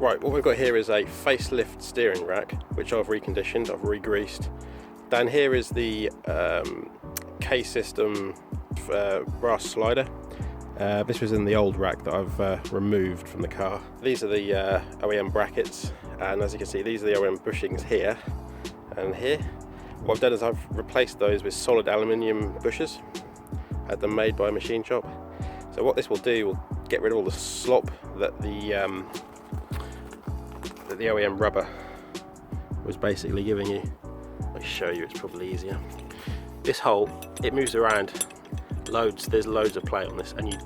Right, what we've got here is a facelift steering rack, which I've reconditioned, I've re-greased. Down here is the K-System brass slider. This was in the old rack that I've removed from the car. These are the OEM brackets, and as you can see, these are the OEM bushings here and here. What I've done is I've replaced those with solid aluminium bushes. Had them made by a machine shop. So what this will do will get rid of all the slop that the OEM rubber was basically giving you. I'll show you, it's probably easier. This hole, it moves around loads, there's loads of play on this, and you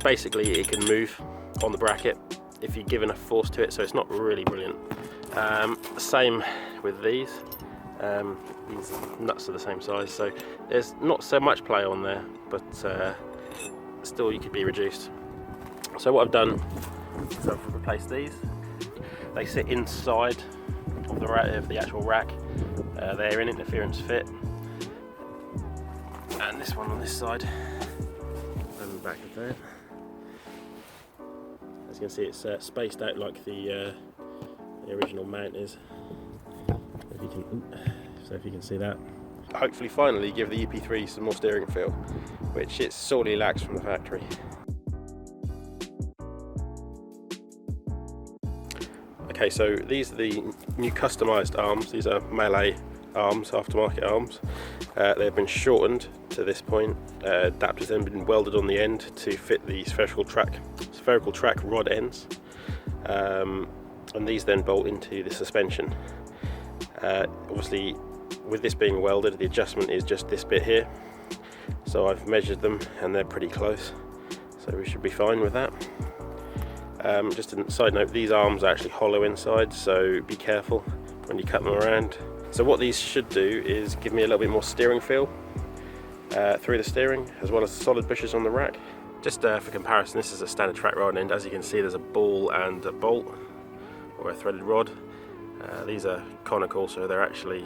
basically it can move on the bracket if you give enough force to it, so it's not really brilliant. Same with these nuts are the same size, so there's not so much play on there, but still you could be reduced. So what I've done is I've replaced these. They sit inside of the actual rack. They're in interference fit, and this one on this side and the back of there. As you can see, it's spaced out like the original mount is. If you can see that. Hopefully finally give the EP3 some more steering feel, which it sorely lacks from the factory. Okay, so these are the new customised arms. These are Melee arms, aftermarket arms. They've been shortened to this point. Adapters then been welded on the end to fit the spherical track rod ends, and these then bolt into the suspension. Obviously, with this being welded, the adjustment is just this bit here. So I've measured them and they're pretty close, so we should be fine with that. Just a side note, these arms are actually hollow inside, so be careful when you cut them around. So what these should do is give me a little bit more steering feel through the steering, as well as the solid bushes on the rack. Just for comparison, this is a standard track rod end. As you can see, there's a ball and a bolt, or a threaded rod. These are conical, so they're actually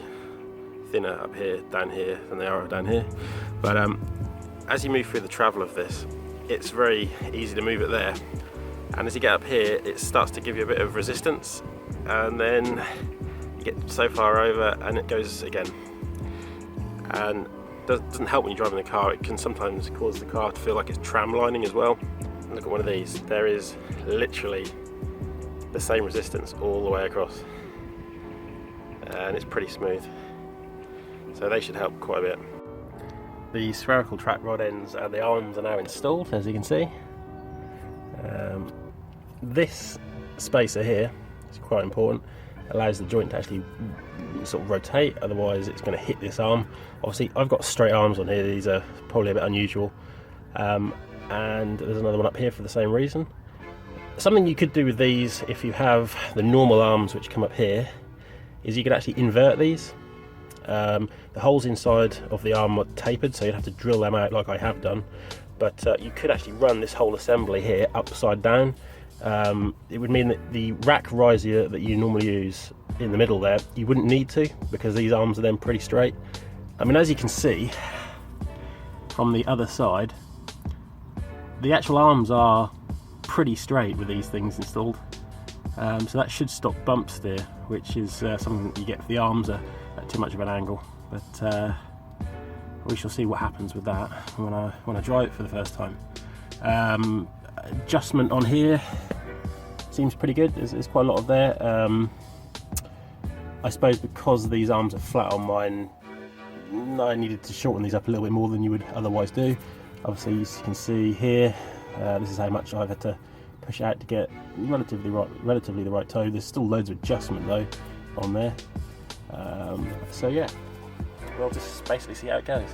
thinner up here, down here, than they are down here. But as you move through the travel of this, it's very easy to move it there. And as you get up here, it starts to give you a bit of resistance, and then you get so far over and it goes again. And doesn't help when you're driving the car. It can sometimes cause the car to feel like it's tram lining as well. Look at one of these. There is literally the same resistance all the way across, and it's pretty smooth, so they should help quite a bit. The spherical track rod ends and the arms are now installed, as you can see. This spacer here is quite important. Allows the joint to actually sort of rotate, otherwise it's going to hit this arm. Obviously I've got straight arms on here, these are probably a bit unusual, and there's another one up here for the same reason. Something you could do with these, if you have the normal arms which come up here, is you could actually invert these. The holes inside of the arm are tapered, so you'd have to drill them out like I have done, but you could actually run this whole assembly here upside down. It would mean that the rack riser that you normally use in the middle there, you wouldn't need to, because these arms are then pretty straight. I mean, as you can see from the other side, the actual arms are pretty straight with these things installed, so that should stop bumps there, which is something that you get if the arms are at too much of an angle. But we shall see what happens with that when I drive it for the first time. Adjustment on here seems pretty good. There's quite a lot of there. I suppose because these arms are flat on mine, I needed to shorten these up a little bit more than you would otherwise do. Obviously, as you can see here, this is how much I've had to push out to get relatively the right toe. There's still loads of adjustment though on there. So yeah, we'll just basically see how it goes.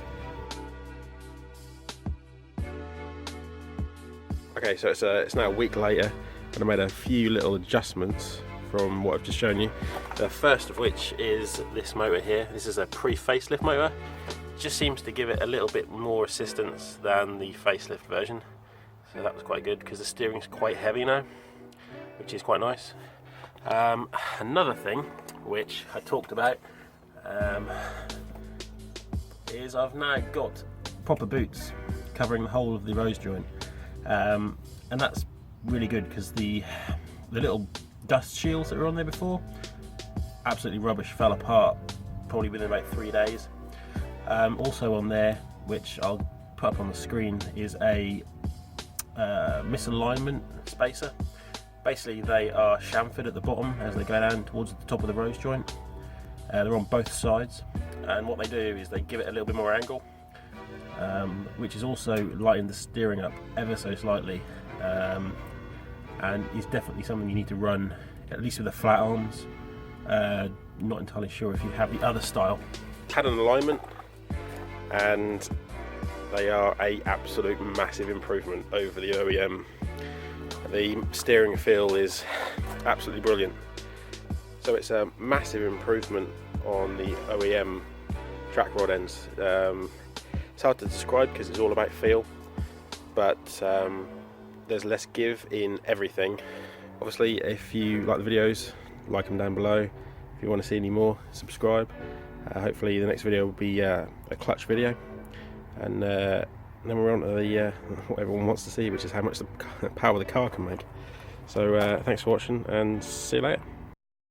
Okay, so it's now a week later, and I made a few little adjustments from what I've just shown you. The first of which is this motor here. This is a pre-facelift motor. It just seems to give it a little bit more assistance than the facelift version. So that was quite good, because the steering's quite heavy now, which is quite nice. Another thing which I talked about is I've now got proper boots covering the whole of the rose joint, and that's really good, because the the little dust shields that were on there before, absolutely rubbish, fell apart probably within about 3 days. Also on there, which I'll put up on the screen, is a misalignment spacer. Basically they are chamfered at the bottom as they go down towards the top of the rose joint. They're on both sides, and what they do is they give it a little bit more angle, which is also lightening the steering up ever so slightly, and is definitely something you need to run, at least with the flat arms. Not entirely sure if you have the other style. Had an alignment, and they are a absolute massive improvement over the OEM. The steering feel is absolutely brilliant. So it's a massive improvement on the OEM track rod ends. It's hard to describe because it's all about feel, but there's less give in everything. Obviously, if you like the videos, like them down below. If you want to see any more, subscribe. Hopefully the next video will be a clutch video, and then we're on to the what everyone wants to see, which is how much the power the car can make. So thanks for watching, and see you later.